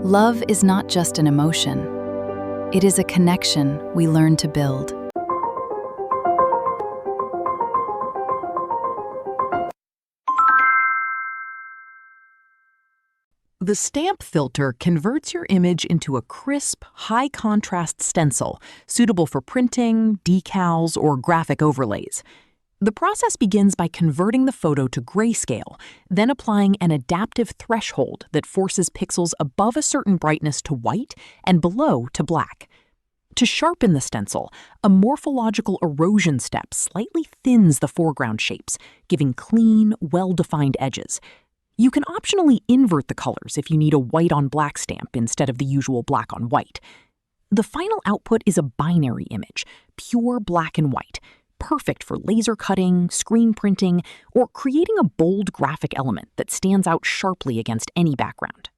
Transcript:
Love is not just an emotion. It is a connection we learn to build. The stamp filter converts your image into a crisp, high-contrast stencil suitable for printing, decals, or graphic overlays. The process begins by converting the photo to grayscale, then applying an adaptive threshold that forces pixels above a certain brightness to white and below to black. To sharpen the stencil, a morphological erosion step slightly thins the foreground shapes, giving clean, well-defined edges. You can optionally invert the colors if you need a white-on-black stamp instead of the usual black-on-white. The final output is a binary image, pure black and white, perfect for laser cutting, screen printing, or creating a bold graphic element that stands out sharply against any background.